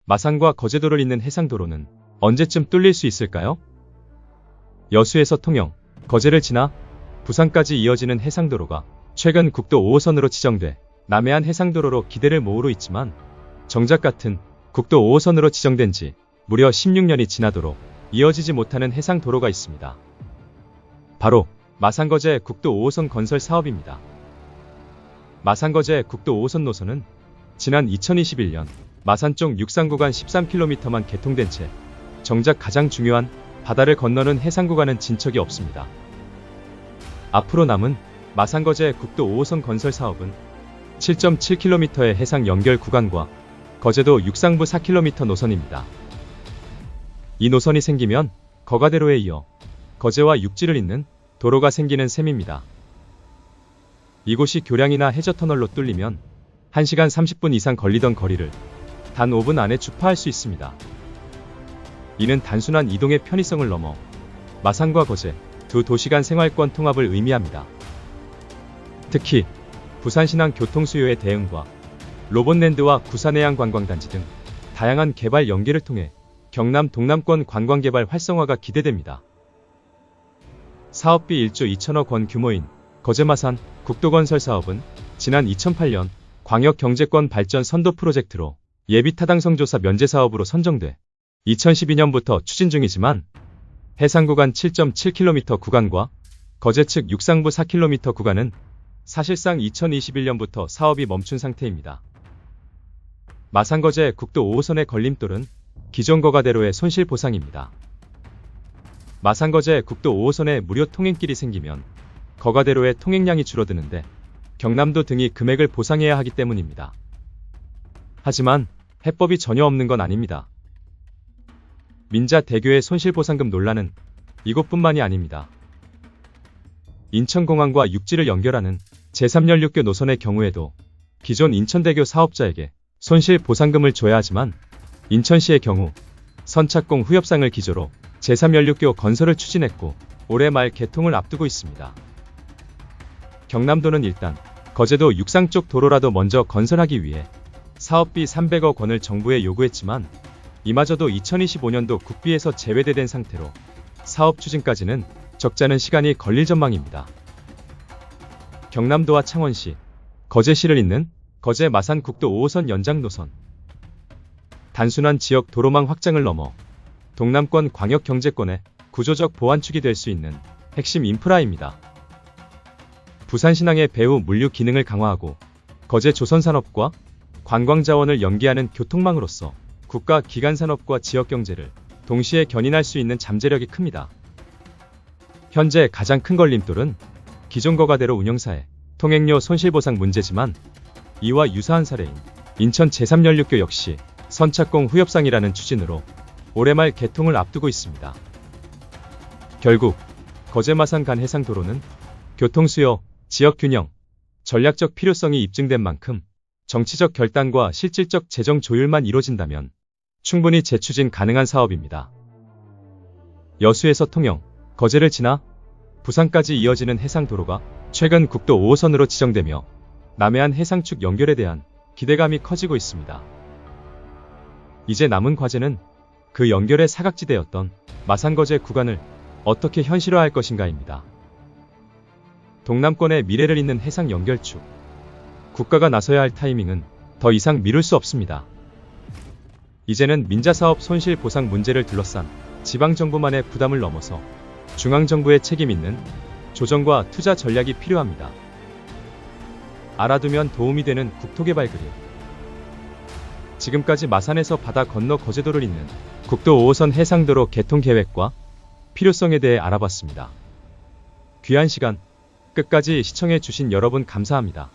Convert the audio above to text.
마산과 거제도를 잇는 해상도로는 언제쯤 뚫릴 수 있을까요? 여수에서 통영, 거제를 지나 부산까지 이어지는 해상도로가 최근 국도 5호선으로 지정돼 남해안 해상도로로 기대를 모으고 있지만 정작 같은 국도 5호선으로 지정된 지 무려 16년이 지나도록 이어지지 못하는 해상도로가 있습니다. 바로 마산거제 국도 5호선 건설 사업입니다. 마산거제 국도 5호선 노선은 지난 2021년 마산 쪽 육상구간 13km만 개통된 채 정작 가장 중요한 바다를 건너는 해상구간은 진척이 없습니다. 앞으로 남은 마산거제 국도 5호선 건설 사업은 7.7km의 해상 연결 구간과 거제도 육상부 4km 노선입니다. 이 노선이 생기면 거가대로에 이어 거제와 육지를 잇는 도로가 생기는 셈입니다. 이곳이 교량이나 해저터널로 뚫리면 1시간 30분 이상 걸리던 거리를 단 5분 안에 주파할 수 있습니다. 이는 단순한 이동의 편의성을 넘어 마산과 거제 두 도시 간 생활권 통합을 의미합니다. 특히 부산신항 교통수요의 대응과 로봇랜드와 구산해양관광단지 등 다양한 개발 연계를 통해 경남 동남권 관광개발 활성화가 기대됩니다. 사업비 1조 2천억 원 규모인 거제-마산 국도건설 사업은 지난 2008년 광역경제권 발전 선도 프로젝트로 예비타당성조사 면제사업으로 선정돼 2012년부터 추진 중이지만 해상구간 7.7km 구간과 거제 측 육상부 4km 구간은 사실상 2021년부터 사업이 멈춘 상태입니다. 마산거제 국도 5호선의 걸림돌은 기존 거가대로의 손실보상입니다. 마산거제 국도 5호선에 무료 통행길이 생기면 거가대로의 통행량이 줄어드는데 경남도 등이 금액을 보상해야 하기 때문입니다. 하지만 해법이 전혀 없는 건 아닙니다. 민자대교의 손실보상금 논란은 이곳뿐만이 아닙니다. 인천공항과 육지를 연결하는 제3연륙교 노선의 경우에도 기존 인천대교 사업자에게 손실보상금을 줘야 하지만 인천시의 경우 선착공 후협상을 기조로 제3연륙교 건설을 추진했고 올해 말 개통을 앞두고 있습니다. 경남도는 일단 거제도 육상 쪽 도로라도 먼저 건설하기 위해 사업비 300억 원을 정부에 요구했지만 이마저도 2025년도 국비에서 제외된 상태로 사업 추진까지는 적잖은 시간이 걸릴 전망입니다. 경남도와 창원시, 거제시를 잇는 거제-마산 국도 5호선 연장 노선. 단순한 지역 도로망 확장을 넘어 동남권 광역경제권의 구조적 보완축이 될 수 있는 핵심 인프라입니다. 부산신항의 배후 물류 기능을 강화하고 거제 조선산업과 관광자원을 연계하는 교통망으로서 국가 기간산업과 지역경제를 동시에 견인할 수 있는 잠재력이 큽니다. 현재 가장 큰 걸림돌은 기존 거가대로 운영사의 통행료 손실보상 문제지만 이와 유사한 사례인 인천 제3연륙교 역시 선착공 후협상이라는 추진으로 올해 말 개통을 앞두고 있습니다. 결국 거제-마산 간 해상도로는 교통수요, 지역균형, 전략적 필요성이 입증된 만큼 정치적 결단과 실질적 재정 조율만 이뤄진다면 충분히 재추진 가능한 사업입니다. 여수에서 통영, 거제를 지나 부산까지 이어지는 해상도로가 최근 국도 5호선으로 지정되며 남해안 해상축 연결에 대한 기대감이 커지고 있습니다. 이제 남은 과제는 그 연결의 사각지대였던 마산거제 구간을 어떻게 현실화할 것인가입니다. 동남권의 미래를 잇는 해상 연결축. 국가가 나서야 할 타이밍은 더 이상 미룰 수 없습니다. 이제는 민자사업 손실보상 문제를 둘러싼 지방정부만의 부담을 넘어서 중앙정부의 책임 있는 조정과 투자 전략이 필요합니다. 알아두면 도움이 되는 국토개발 그림. 지금까지 마산에서 바다 건너 거제도를 잇는 국도 5호선 해상도로 개통 계획과 필요성에 대해 알아봤습니다. 귀한 시간 끝까지 시청해 주신 여러분 감사합니다.